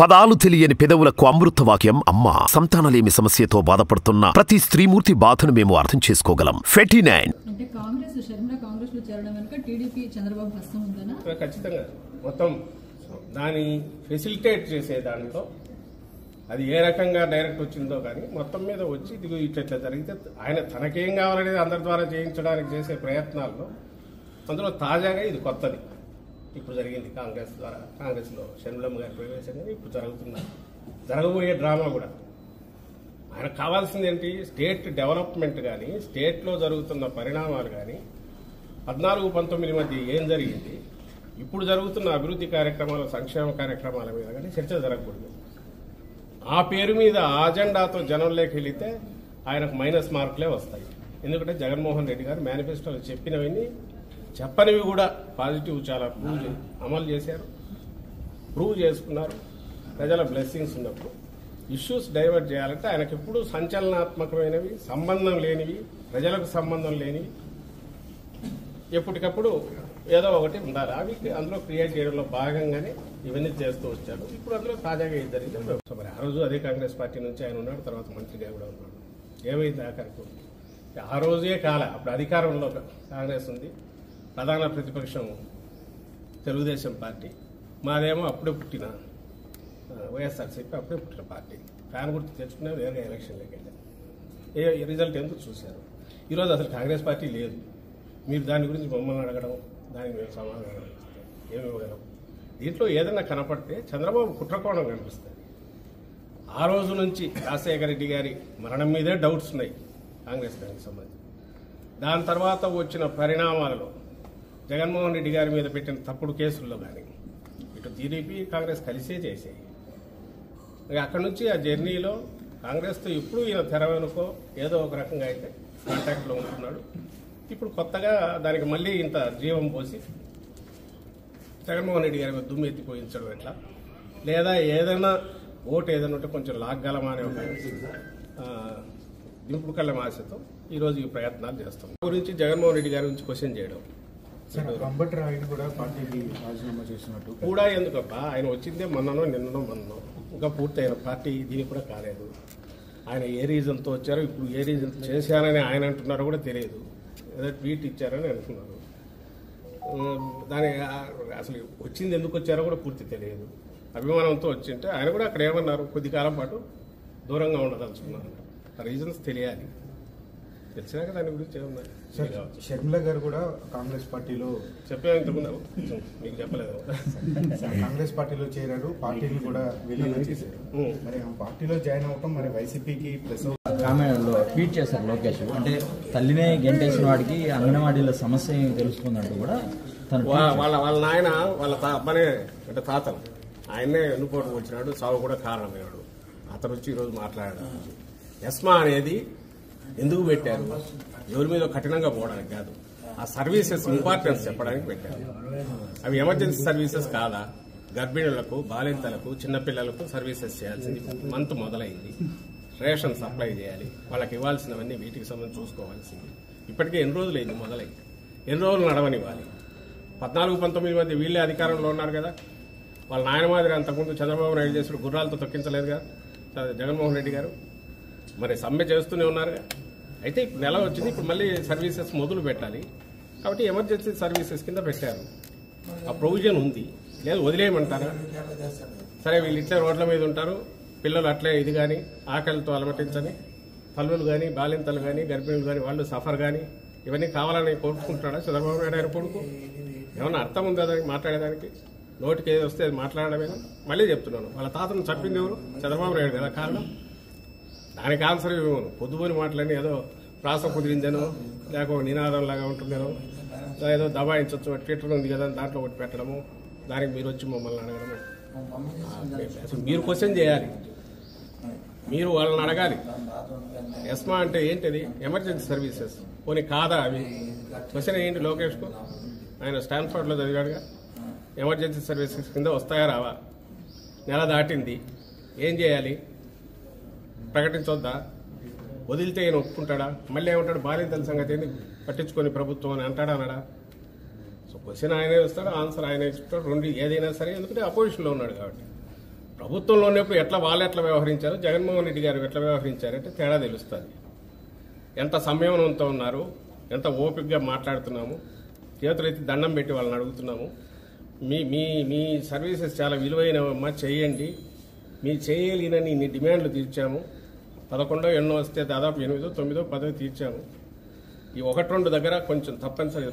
పదాలు తెలియని పెదవులకు అమృతవాక్యం అమ్మ. సంతానలేమి సమస్యతో బాధపడుతున్న ప్రతి స్త్రీమూర్తి బాధను మేము అర్థం చేసుకోగలం. 49 అంటే కాంగ్రెస్ షర్మిల కాంగ్రెస్ లో చేరడం వెనుక టీడీపీ చంద్రబాబు హస్తం ఉందనా? ఖచ్చితంగా మొత్తం దాన్ని ఫెసిలిటేట్ చేసే దాంట్లో అది ఏ రకంగా డైరెక్ట్ వచ్చిందో కానీ మొత్తం మీద వచ్చి ఇది ఇట్లా జరిగితే ఆయన తనకేం కావాలనేది అందరి ద్వారా చేయించడానికి చేసే ప్రయత్నాల్లో అందులో తాజాగా ఇది కొత్తది ఇప్పుడు జరిగింది. కాంగ్రెస్లో షర్మిలమ్మ గారి ప్రవేశం కానీ ఇప్పుడు జరగబోయే డ్రామా కూడా ఆయనకు కావాల్సింది ఏంటి? స్టేట్ డెవలప్మెంట్ కానీ స్టేట్లో జరుగుతున్న పరిణామాలు కానీ 14-19 మధ్య ఏం జరిగింది, ఇప్పుడు జరుగుతున్న అభివృద్ధి కార్యక్రమాలు సంక్షేమ కార్యక్రమాల మీద కానీ చర్చ జరగకూడదు. ఆ పేరు మీద ఆ అజెండాతో జనంలోకి వెళితే ఆయనకు మైనస్ మార్కులే వస్తాయి. ఎందుకంటే జగన్మోహన్ రెడ్డి గారు మేనిఫెస్టోలో చెప్పినవన్నీ చెప్పనివి కూడా పాజిటివ్ చాలా అమలు చేశారు, ప్రూవ్ చేసుకున్నారు. ప్రజల బ్లెస్సింగ్స్ ఉన్నప్పుడు ఇష్యూస్ డైవర్ట్ చేయాలంటే ఆయనకు ఎప్పుడు సంచలనాత్మకమైనవి, సంబంధం లేనివి, ప్రజలకు సంబంధం లేనివి ఎప్పటికప్పుడు ఏదో ఒకటి ఉండాలి. అవి అందులో క్రియేట్ చేయడంలో భాగంగానే ఇవన్నీ చేస్తూ వచ్చారు. ఇప్పుడు అందులో తాజాగా ఇది జరిగింది. మరి ఆ రోజు అదే కాంగ్రెస్ పార్టీ నుంచి ఆయన ఉన్నాడు, తర్వాత మంత్రిగా కూడా ఉన్నాడు. ఏమైంది ఆఖరికి? ఆ రోజే కాల అప్పుడు అధికారంలో కాంగ్రెస్ ఉంది, ప్రధాన ప్రతిపక్షం తెలుగుదేశం పార్టీ, మాదేమో అప్పుడే పుట్టిన వైఎస్ఆర్సీపీ అప్పుడే పుట్టిన పార్టీ. ఫ్యాన్ గుర్తు తెచ్చుకునే వేరే ఎలక్షన్లోకి వెళ్ళారు. రిజల్ట్ ఎందుకు చూశారు. ఈరోజు అసలు కాంగ్రెస్ పార్టీ లేదు. మీరు దాని గురించి మమ్మల్ని అడగడం, దానికి మేము సమాధానం ఏమి ఇవ్వగలం? దీంట్లో ఏదైనా కనపడితే చంద్రబాబు కుట్రకోణం కనిపిస్తుంది. ఆ రోజు నుంచి రాజశేఖర రెడ్డి గారి మరణం మీదే డౌట్స్ ఉన్నాయి కాంగ్రెస్ దానికి సంబంధించి. దాని తర్వాత వచ్చిన పరిణామాలలో జగన్మోహన్ రెడ్డి గారి మీద పెట్టిన తప్పుడు కేసుల్లో కానీ ఇటు టీడీపీ కాంగ్రెస్ కలిసే చేసాయి. అక్కడి నుంచి ఆ జర్నీలో కాంగ్రెస్తో ఇప్పుడు ఈయన తెర వెనుకో ఏదో ఒక రకంగా అయితే కాంటాక్ట్లో ఉంటున్నాడు. ఇప్పుడు కొత్తగా దానికి మళ్ళీ ఇంత జీవం పోసి జగన్మోహన్ రెడ్డి గారి మీద దుమ్ము ఎత్తిపోయించడం ఎట్లా, లేదా ఏదైనా ఓటు ఏదైనా ఉంటే కొంచెం లాగ్గలమా అనే ఒక దింపుడు కళ్ళ ఆశతో ఈరోజు ఈ ప్రయత్నాలు చేస్తాం. గురించి జగన్మోహన్ రెడ్డి గారి గురించి క్వశ్చన్ చేయడం కూడా ఎందుకబ్బా? ఆయన వచ్చిందే నిన్ననో ఇంకా పూర్తయిన పార్టీ దీనికి కూడా కాలేదు. ఆయన ఏ రీజన్తో వచ్చారో, ఇప్పుడు ఏ రీజన్ చేశారని ఆయన అంటున్నారో కూడా తెలియదు. ఏదో ట్వీట్ ఇచ్చారని అనుకున్నారు. దాని అసలు వచ్చింది ఎందుకు వచ్చారో కూడా పూర్తి తెలియదు. అభిమానంతో వచ్చింటే ఆయన కూడా అక్కడ ఏమన్నారు, కొద్ది కాలం పాటు దూరంగా ఉండదలుచుకున్నారు. ఆ రీజన్స్ తెలియాలి. తెలిసినాక దాని గురించి ఏమన్నారు. షర్మిల గారు కూడా కాంగ్రెస్ పార్టీలో చెప్పేందుకున్నారు, మీకు చెప్పలేదు. కాంగ్రెస్ పార్టీలో చేరారు, పార్టీని కూడా విలీనం చేశారు. మరి ఆ పార్టీలో జాయిన్ అవటం మరి వైసీపీకి ప్లస్. కామెంట్లో ట్వీట్ చేశారు లోకేష్, అంటే తల్లినే గెంటేసిన వాడికి అంగన్వాడీల సమస్య తెలుసుకుందంటూ కూడా వాళ్ళ నాయన వాళ్ళ అబ్బనే అంటే తాతను ఆయన్నే ఎన్నుకోవడం వచ్చినాడు, సాగు కూడా కారణమయ్యాడు. అతను వచ్చి ఈరోజు మాట్లాడాడు. ఎస్మా అనేది ఎందుకు పెట్టారు? ఎవరి మీద కఠినంగా పోవడానికి కాదు, ఆ సర్వీసెస్ ఇంపార్టెన్స్ చెప్పడానికి పెట్టారు. అవి ఎమర్జెన్సీ సర్వీసెస్ కాదా? గర్భిణులకు, బాలింతలకు, చిన్నపిల్లలకు సర్వీసెస్ చేయాల్సింది మంత్ మొదలైంది. రేషన్ సప్లై చేయాలి, వాళ్ళకి ఇవ్వాల్సినవన్నీ వీటికి సంబంధించి చూసుకోవాల్సింది. ఇప్పటికే ఎన్ని రోజులైంది మొదలైంది, ఎన్ని రోజులు నడవనివ్వాలి? 14-19 మధ్య వీళ్ళే అధికారంలో ఉన్నారు కదా. వాళ్ళ నాయన మాదిరి అంతకుముందు చంద్రబాబు నాయుడు చేసిన గుర్రాలతో తొక్కించలేదుగా జగన్మోహన్ రెడ్డి గారు. మరి సమ్మె చేస్తూనే ఉన్నారుగా. అయితే ఇప్పుడు నెల వచ్చింది, ఇప్పుడు మళ్ళీ సర్వీసెస్ మొదలు పెట్టాలి. కాబట్టి ఎమర్జెన్సీ సర్వీసెస్ కింద పెట్టారు. ఆ ప్రొవిజన్ ఉంది, లేదు వదిలేయమంటారా? సరే వీళ్ళు ఇట్లే రోడ్ల మీద ఉంటారు, పిల్లలు అట్లే ఇది కానీ ఆకలితో అలమటించని తల్లులు కానీ, బాలింతలు కానీ, గర్భిణులు కానీ వాళ్ళు సఫర్ కానీ ఇవన్నీ కావాలని కోరుకుంటున్నాడా చంద్రబాబు నాయుడు ఆయన కొడుకు? ఏమన్నా అర్థం ఉందా దానికి మాట్లాడేదానికి? నోటికి ఏది వస్తే అది మాట్లాడమేనా? మళ్ళీ చెప్తున్నాను, వాళ్ళ తాతను చంపింది ఎవరు? చంద్రబాబు నాయుడు కదా కారణం. దానికి ఆన్సర్ ఇవ్వను. పొద్దుపోని మాటలని ఏదో ప్రాస కుదిరిందనో, లేకపోతే నినాదం లాగా ఉంటుందనో, ఏదో దబాయించవచ్చు, ట్విట్టర్ ఉంది కదా దాంట్లో ఒకటి పెట్టడము, దానికి మీరు వచ్చి మమ్మల్ని అడగడము. అసలు మీరు క్వశ్చన్ చేయాలి, మీరు వాళ్ళని అడగాలి. ఎస్మా అంటే ఏంటిది? Emergency services. పోనీ కాదా అవి? క్వశ్చన్ ఏంటి లోకేష్కు? ఆయన స్టాన్ఫర్డ్లో చదివాడుగా. ఎమర్జెన్సీ సర్వీసెస్ కింద వస్తాయా రావా? నెల దాటింది, ఏం చేయాలి? ప్రకటించొద్దా? వదిలితే ఈయన ఒప్పుకుంటాడా? మళ్ళీ ఏమంటాడు? బాలింతల సంగతి ఏంది పట్టించుకొని ప్రభుత్వం అని అంటాడా అనడా? సో క్వశ్చన్ ఆయనే వస్తాడు, ఆన్సర్ ఆయనే ఇస్తాడు. రెండు ఏదైనా సరే, ఎందుకంటే అపోజిషన్లో ఉన్నాడు కాబట్టి. ప్రభుత్వంలో ఉన్నప్పుడు వాళ్ళు ఎట్లా వ్యవహరించారు, జగన్మోహన్ రెడ్డి గారు ఎట్లా వ్యవహరించారంటే తేడా తెలుస్తుంది. ఎంత సంయమనంతో ఉన్నారు, ఎంత ఓపికగా మాట్లాడుతున్నాము, చేతులైతే దండం పెట్టి వాళ్ళని అడుగుతున్నాము. మీ సర్వీసెస్ చాలా విలువైనవమ్మా, చేయండి. మీరు చేయలేనని ఇన్ని డిమాండ్లు తీర్చాము. 11 ఎన్నో వస్తే దాదాపు 8, 9, 10 తీర్చాము. ఈ 1-2 దగ్గర కొంచెం తప్పనిసరి